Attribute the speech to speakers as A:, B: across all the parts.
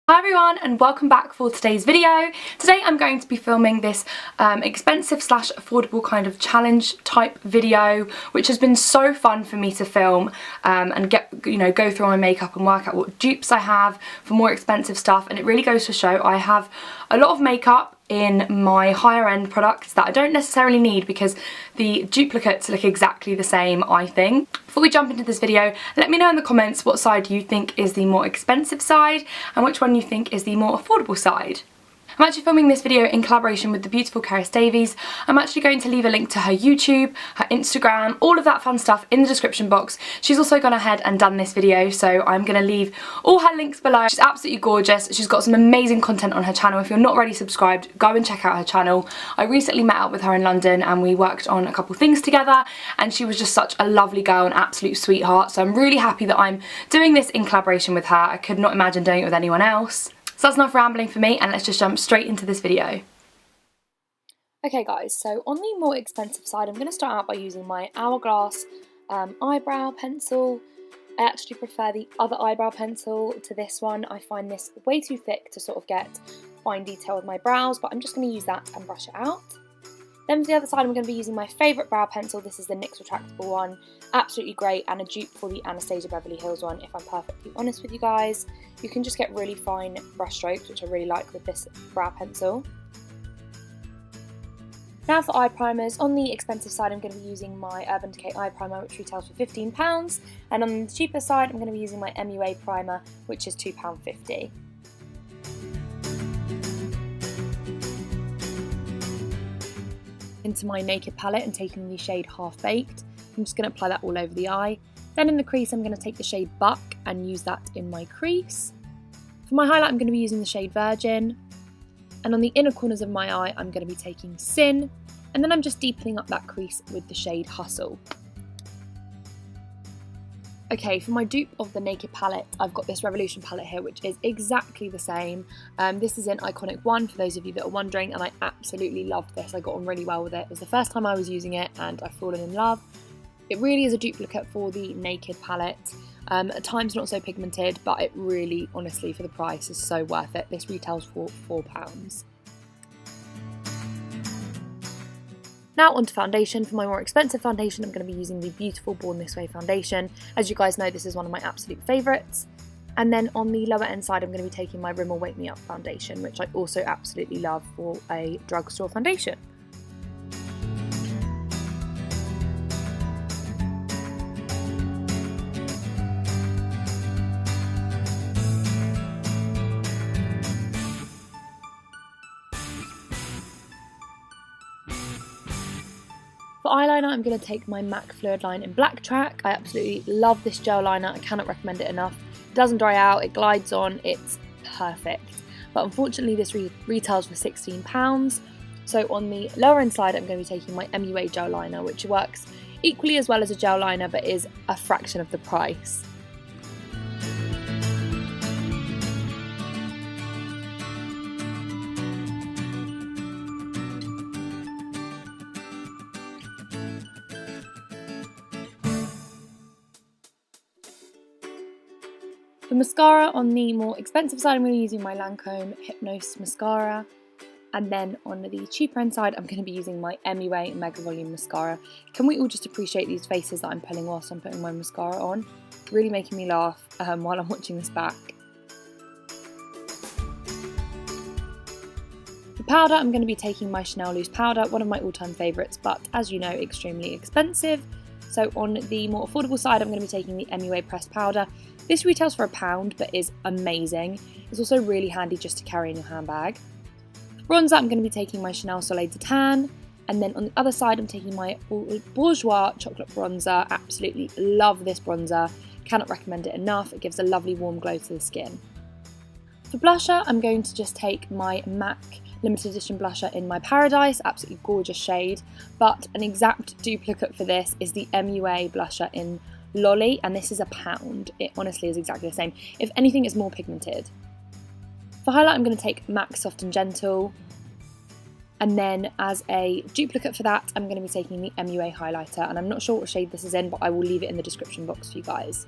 A: Hi everyone and welcome back for today's video. Today I'm going to be filming this expensive slash affordable kind of challenge type video, which has been so fun for me to film and go through my makeup and work out what dupes I have for more expensive stuff. And it really goes to show I have a lot of makeup in my higher end products that I don't necessarily need because the duplicates look exactly the same, I think. Before we jump into this video, let me know in the comments what side you think is the more expensive side and which one you think is the more affordable side. I'm actually filming this video in collaboration with the beautiful CERYS. I'm actually going to leave a link to her YouTube, her Instagram, all of that fun stuff in the description box. She's also gone ahead and done this video, so I'm going to leave all her links below. She's absolutely gorgeous. She's got some amazing content on her channel. If you're not already subscribed, go and check out her channel. I recently met up with her in London and we worked on a couple things together, and she was just such a lovely girl, an absolute sweetheart. So I'm really happy that I'm doing this in collaboration with her. I could not imagine doing it with anyone else. So that's enough rambling for me, and let's just jump straight into this video. Okay guys, so on the more expensive side, I'm going to start out by using my Hourglass eyebrow pencil. I actually prefer the other eyebrow pencil to this one. I find this way too thick to sort of get fine detail with my brows, but I'm just going to use that and brush it out. Then for the other side, I'm going to be using my favourite brow pencil. This is the NYX retractable one. Absolutely great, and a dupe for the Anastasia Beverly Hills one, if I'm perfectly honest with you guys. You can just get really fine brush strokes, which I really like with this brow pencil. Now for eye primers. On the expensive side, I'm going to be using my Urban Decay eye primer, which retails for £15. And on the cheaper side, I'm going to be using my MUA primer, which is £2.50. Into my Naked palette and taking the shade Half Baked. I'm just going to apply that all over the eye. Then in the crease, I'm going to take the shade Buck and use that in my crease. For my highlight, I'm going to be using the shade Virgin. And on the inner corners of my eye, I'm going to be taking Sin. And then I'm just deepening up that crease with the shade Hustle. Okay, for my dupe of the Naked palette, I've got this Revolution palette here, which is exactly the same. This is in Iconic 1, for those of you that are wondering, and I absolutely loved this. I got on really well with it. It was the first time I was using it, and I've fallen in love. It really is a duplicate for the Naked palette. At times not so pigmented, but it really, honestly, for the price, is so worth it. This retails for £4. Now onto foundation. For my more expensive foundation, I'm going to be using the beautiful Born This Way foundation. As you guys know, this is one of my absolute favourites. And then on the lower end side, I'm going to be taking my Rimmel Wake Me Up foundation, which I also absolutely love for a drugstore foundation. For eyeliner, I'm going to take my MAC FLUIDLINE in BLACKTRACK. I absolutely love this gel liner. I cannot recommend it enough. It doesn't dry out, it glides on, it's perfect. But unfortunately this retails for £16. So on the lower end side, I'm going to be taking my MUA gel liner, which works equally as well as a gel liner but is a fraction of the price. For mascara, on the more expensive side, I'm going to be using my LANCOME HYPNOSE mascara. And then on the cheaper end side, I'm going to be using my MUA Mega Volume mascara. Can we all just appreciate these faces that I'm pulling whilst I'm putting my mascara on? Really making me laugh while I'm watching this back. For powder, I'm going to be taking my Chanel Loose Powder, one of my all-time favourites, but as you know, extremely expensive. So on the more affordable side, I'm going to be taking the MUA Pressed Powder. This retails for £1 but is amazing. It's also really handy just to carry in your handbag. Bronzer, I'm going to be taking my Chanel Soleil de Tan. And then on the other side, I'm taking my Bourjois Chocolate Bronzer. Absolutely love this bronzer. Cannot recommend it enough. It gives a lovely warm glow to the skin. For blusher, I'm going to just take my MAC limited edition blusher in my Paradise, absolutely gorgeous shade, but an exact duplicate for this is the MUA blusher in Lolly, and this is £1. It honestly is exactly the same. If anything, it's more pigmented. For highlight, I'm going to take MAC Soft and Gentle, and then as a duplicate for that, I'm going to be taking the MUA highlighter, and I'm not sure what shade this is in, but I will leave it in the description box for you guys.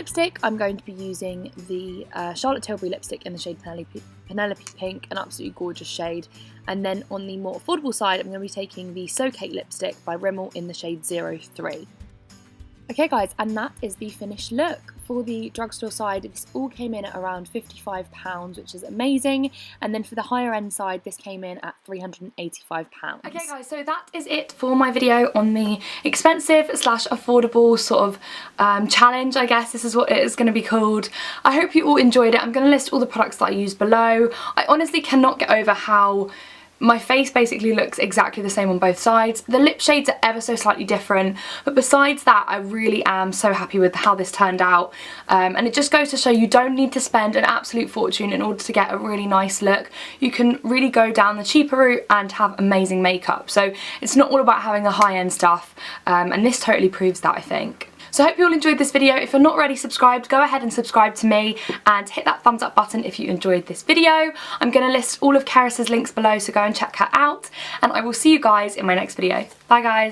A: lipstick, I'm going to be using the Charlotte Tilbury lipstick in the shade Penelope Pink, an absolutely gorgeous shade. And then on the more affordable side, I'm going to be taking the So Cake lipstick by Rimmel in the shade 03. Okay guys, and that is the finished look. For the drugstore side, this all came in at around £55, which is amazing. And then for the higher end side, this came in at £385. Okay guys, so that is it for my video on the expensive slash affordable sort of challenge, I guess this is what it is going to be called. I hope you all enjoyed it. I'm going to list all the products that I used below. I honestly cannot get over how my face basically looks exactly the same on both sides. The lip shades are ever so slightly different, but besides that, I really am so happy with how this turned out. And it just goes to show you don't need to spend an absolute fortune in order to get a really nice look. You can really go down the cheaper route and have amazing makeup. So it's not all about having the high-end stuff, and this totally proves that, I think. So I hope you all enjoyed this video. If you're not already subscribed, go ahead and subscribe to me and hit that thumbs up button if you enjoyed this video. I'm going to list all of CERYS' links below, so go and check her out. And I will see you guys in my next video. Bye guys.